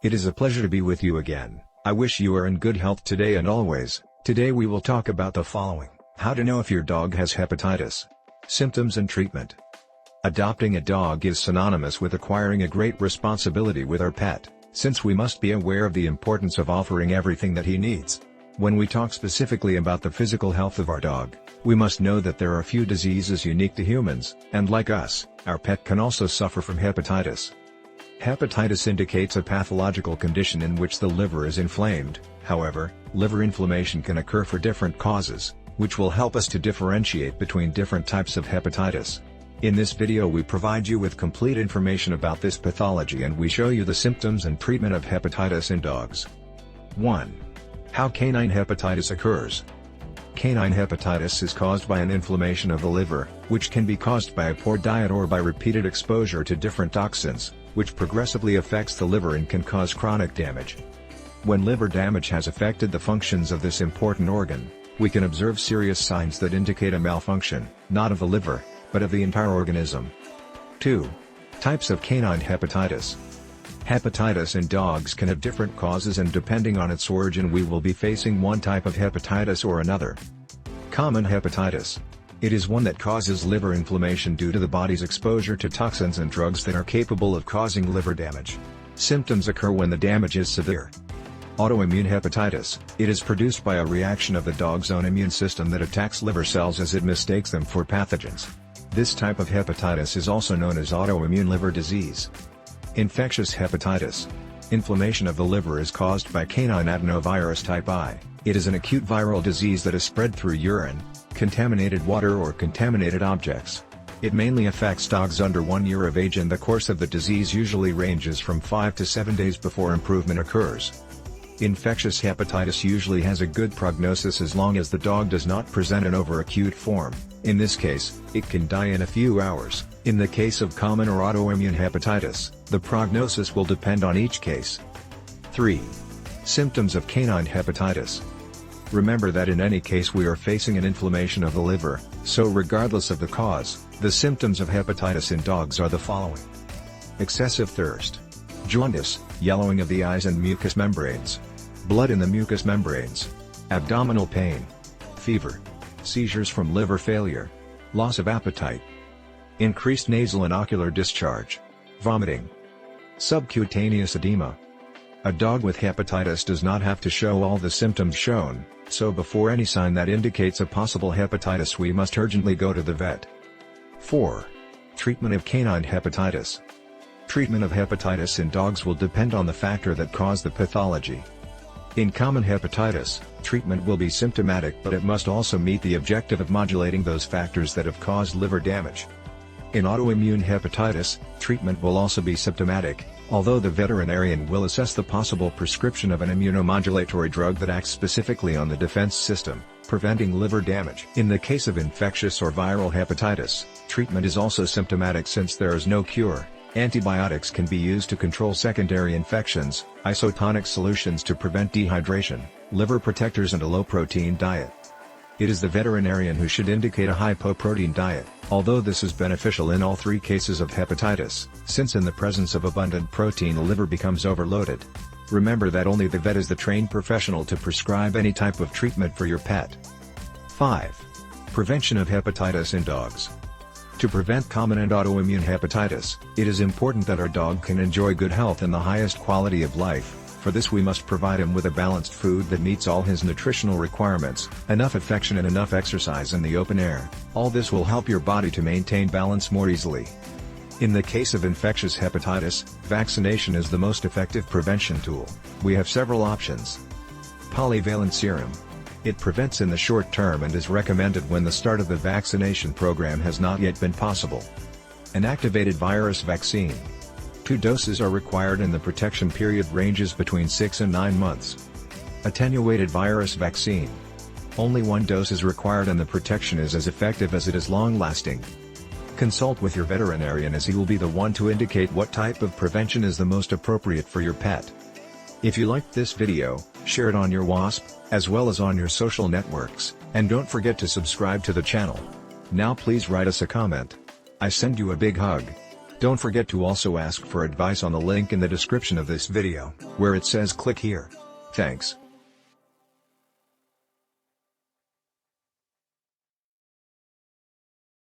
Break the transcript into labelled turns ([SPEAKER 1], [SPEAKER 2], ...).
[SPEAKER 1] It is a pleasure to be with you again. I wish you are in good health today and always. Today we will talk about the following: how to know if your dog has hepatitis, symptoms and treatment. Adopting a dog is synonymous with acquiring a great responsibility with our pet, since we must be aware of the importance of offering everything that he needs. When we talk specifically about the physical health of our dog, we must know that there are few diseases unique to humans, and like us, our pet can also suffer from hepatitis. Hepatitis indicates a pathological condition in which the liver is inflamed. However, liver inflammation can occur for different causes, which will help us to differentiate between different types of hepatitis. In this video we provide you with complete information about this pathology and we show you the symptoms and treatment of hepatitis in dogs. 1. How canine hepatitis occurs. Canine hepatitis is caused by an inflammation of the liver, which can be caused by a poor diet or by repeated exposure to different toxins, which progressively affects the liver and can cause chronic damage. When liver damage has affected the functions of this important organ, we can observe serious signs that indicate a malfunction, not of the liver, but of the entire organism. 2. Types of canine hepatitis. Hepatitis in dogs can have different causes, and depending on its origin we will be facing one type of hepatitis or another. Common hepatitis. It is one that causes liver inflammation due to the body's exposure to toxins and drugs that are capable of causing liver damage. Symptoms occur when the damage is severe. Autoimmune hepatitis. It is produced by a reaction of the dog's own immune system that attacks liver cells as it mistakes them for pathogens. This type of hepatitis is also known as autoimmune liver disease. Infectious hepatitis. Inflammation of the liver is caused by canine adenovirus type I. It is an acute viral disease that is spread through urine, contaminated water or contaminated objects. It mainly affects dogs under 1 year of age and the course of the disease usually ranges from 5 to 7 days before improvement occurs. Infectious hepatitis usually has a good prognosis as long as the dog does not present an overacute form. In this case, it can die in a few hours. In the case of common or autoimmune hepatitis, the prognosis will depend on each case. 3. Symptoms of canine hepatitis. Remember that in any case we are facing an inflammation of the liver, so regardless of the cause, the symptoms of hepatitis in dogs are the following: excessive thirst, jaundice, yellowing of the eyes and mucous membranes, blood in the mucous membranes, abdominal pain, fever, seizures from liver failure, loss of appetite, increased nasal and ocular discharge, vomiting, subcutaneous edema. A dog with hepatitis does not have to show all the symptoms shown, so before any sign that indicates a possible hepatitis we must urgently go to the vet. 4. Treatment of canine hepatitis. Treatment of hepatitis in dogs will depend on the factor that caused the pathology. In common hepatitis, treatment will be symptomatic, but it must also meet the objective of modulating those factors that have caused liver damage. In autoimmune hepatitis, treatment will also be symptomatic, although the veterinarian will assess the possible prescription of an immunomodulatory drug that acts specifically on the defense system, preventing liver damage. In the case of infectious or viral hepatitis, treatment is also symptomatic since there is no cure. Antibiotics can be used to control secondary infections, isotonic solutions to prevent dehydration, liver protectors and a low-protein diet. It is the veterinarian who should indicate a hypoprotein diet, although this is beneficial in all 3 cases of hepatitis, since in the presence of abundant protein the liver becomes overloaded. Remember that only the vet is the trained professional to prescribe any type of treatment for your pet. 5. Prevention of hepatitis in dogs. To prevent common and autoimmune hepatitis, it is important that our dog can enjoy good health and the highest quality of life. For this we must provide him with a balanced food that meets all his nutritional requirements, enough affection and enough exercise in the open air. All this will help your body to maintain balance more easily. In the case of infectious hepatitis, vaccination is the most effective prevention tool. We have several options. Polyvalent serum. It prevents in the short term and is recommended when the start of the vaccination program has not yet been possible. An activated virus vaccine. 2 doses are required and the protection period ranges between 6 and 9 months. Attenuated virus vaccine. Only 1 dose is required and the protection is as effective as it is long-lasting. Consult with your veterinarian as he will be the one to indicate what type of prevention is the most appropriate for your pet. If you liked this video, share it on your WASP, as well as on your social networks, and don't forget to subscribe to the channel. Now please write us a comment. I send you a big hug. Don't forget to also ask for advice on the link in the description of this video, where it says click here. Thanks.